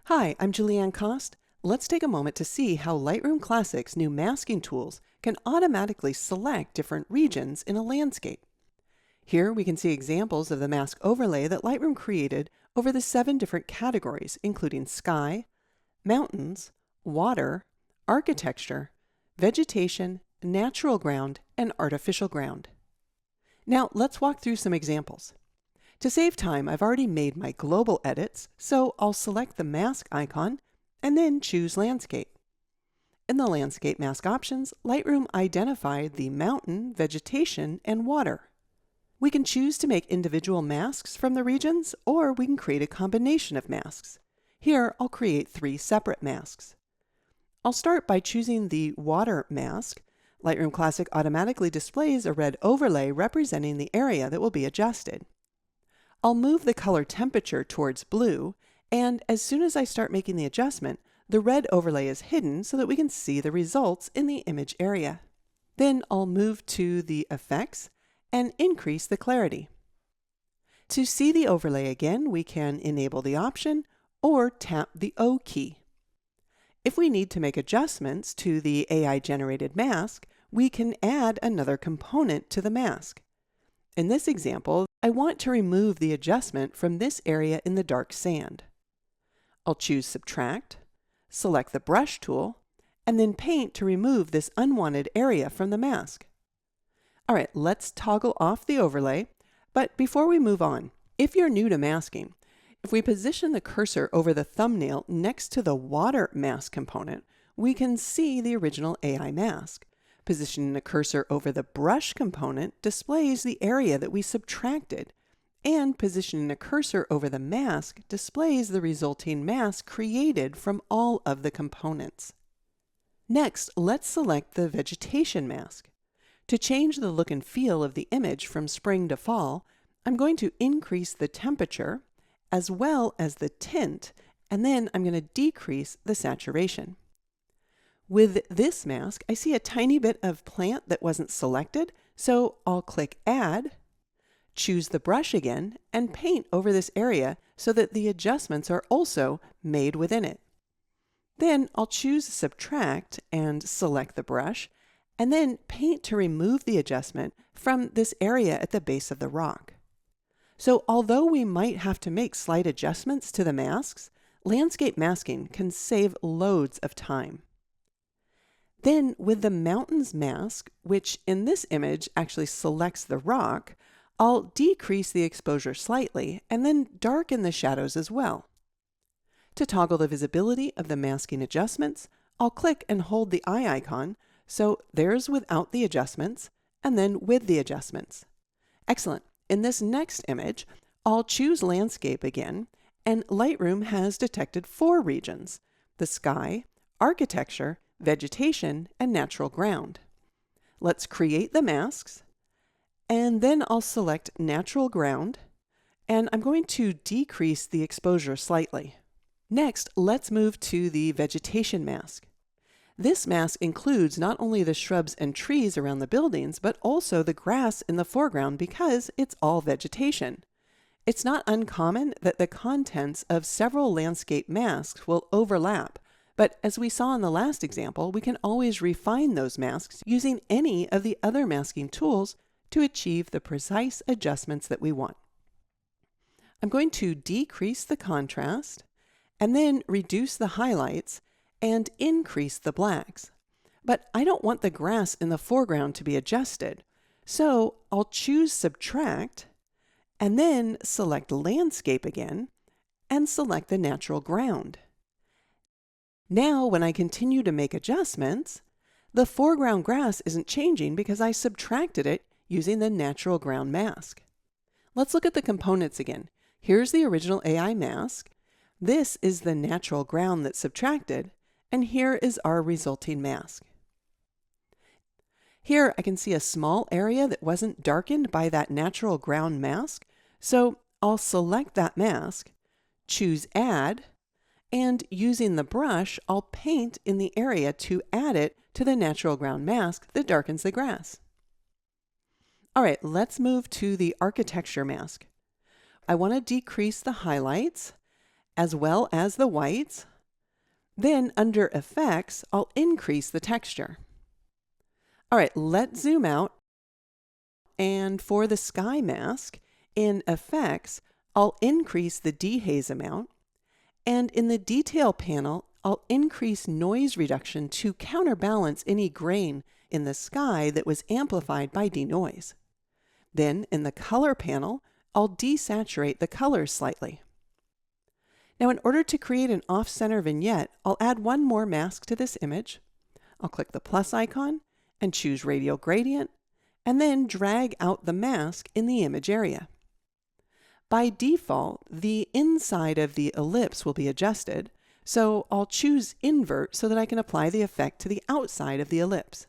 Hi, I'm Julieanne. Let's take a moment to see how Lightroom Classic's new masking tools can automatically select different regions in a landscape. Here we can see examples of the mask overlay that Lightroom created over the 7 different categories, including sky, mountains, water, architecture, vegetation, natural ground, and artificial ground. Now let's walk through some examples. To save time, I've already made my global edits, so I'll select the mask icon and then choose Landscape. In the Landscape Mask options, Lightroom identified the mountain, vegetation, and water. We can choose to make individual masks from the regions, or we can create a combination of masks. Here, I'll create 3 separate masks. I'll start by choosing the water mask. Lightroom Classic automatically displays a red overlay representing the area that will be adjusted. I'll move the color temperature towards blue, and as soon as I start making the adjustment, the red overlay is hidden so that we can see the results in the image area. Then I'll move to the effects and increase the clarity. To see the overlay again, we can enable the option or tap the O key. If we need to make adjustments to the AI-generated mask, we can add another component to the mask. In this example, I want to remove the adjustment from this area in the dark sand. I'll choose Subtract, select the Brush tool, and then Paint to remove this unwanted area from the mask. Alright, let's toggle off the overlay, but before we move on, if you're new to masking, if we position the cursor over the thumbnail next to the water mask component, we can see the original AI mask. Positioning the cursor over the brush component displays the area that we subtracted, and positioning the cursor over the mask displays the resulting mask created from all of the components. Next, let's select the Vegetation Mask. To change the look and feel of the image from spring to fall, I'm going to increase the temperature as well as the tint, and then I'm going to decrease the saturation. With this mask, I see a tiny bit of plant that wasn't selected, so I'll click Add, choose the brush again, and paint over this area so that the adjustments are also made within it. Then I'll choose Subtract and select the brush, and then paint to remove the adjustment from this area at the base of the rock. So although we might have to make slight adjustments to the masks, landscape masking can save loads of time. Then with the mountains mask, which in this image actually selects the rock, I'll decrease the exposure slightly and then darken the shadows as well. To toggle the visibility of the masking adjustments, I'll click and hold the eye icon, so there's without the adjustments and then with the adjustments. Excellent. In this next image, I'll choose Landscape again, and Lightroom has detected 4 regions: the sky, architecture, vegetation, and natural ground. Let's create the masks, and then I'll select natural ground, and I'm going to decrease the exposure slightly. Next, let's move to the vegetation mask. This mask includes not only the shrubs and trees around the buildings, but also the grass in the foreground because it's all vegetation. It's not uncommon that the contents of several landscape masks will overlap, but as we saw in the last example, we can always refine those masks using any of the other masking tools to achieve the precise adjustments that we want. I'm going to decrease the contrast and then reduce the highlights and increase the blacks. But I don't want the grass in the foreground to be adjusted, so I'll choose Subtract and then select Landscape again and select the natural ground. Now, when I continue to make adjustments, the foreground grass isn't changing because I subtracted it using the natural ground mask. Let's look at the components again. Here's the original AI mask. This is the natural ground that's subtracted, and here is our resulting mask. Here I can see a small area that wasn't darkened by that natural ground mask, so I'll select that mask, choose Add, and using the brush, I'll paint in the area to add it to the natural ground mask that darkens the grass. All right, let's move to the architecture mask. I want to decrease the highlights as well as the whites. Then under Effects, I'll increase the texture. All right, let's zoom out. And for the sky mask, in Effects, I'll increase the dehaze amount. And in the Detail panel, I'll increase noise reduction to counterbalance any grain in the sky that was amplified by denoise. Then in the Color panel, I'll desaturate the colors slightly. Now in order to create an off-center vignette, I'll add one more mask to this image. I'll click the plus icon and choose Radial Gradient, and then drag out the mask in the image area. By default, the inside of the ellipse will be adjusted, so I'll choose Invert so that I can apply the effect to the outside of the ellipse.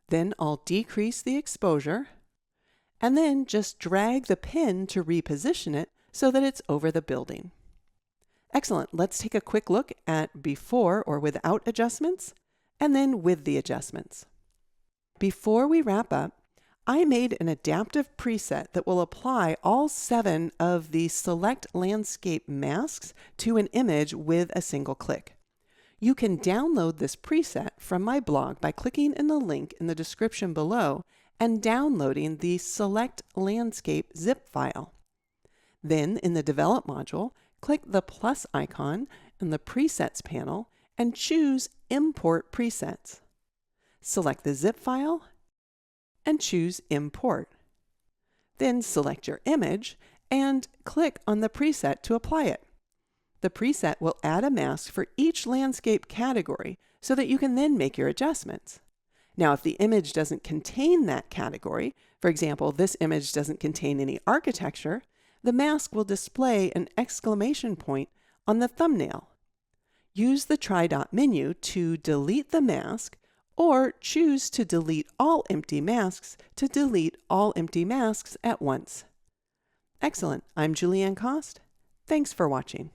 Then I'll decrease the exposure, and then just drag the pen to reposition it so that it's over the building. Excellent. Let's take a quick look at before or without adjustments, and then with the adjustments. Before we wrap up, I made an adaptive preset that will apply all 7 of the Select Landscape masks to an image with a single click. You can download this preset from my blog by clicking in the link in the description below and downloading the Select Landscape zip file. Then in the Develop module, click the plus icon in the Presets panel and choose Import Presets. Select the zip file and choose Import. Then select your image and click on the preset to apply it. The preset will add a mask for each landscape category so that you can then make your adjustments. Now, if the image doesn't contain that category, for example, this image doesn't contain any architecture, the mask will display an exclamation point on the thumbnail. Use the Try Dot menu to delete the mask, or choose to delete all empty masks to delete all empty masks at once. Excellent. I'm Julieanne Cost. Thanks for watching.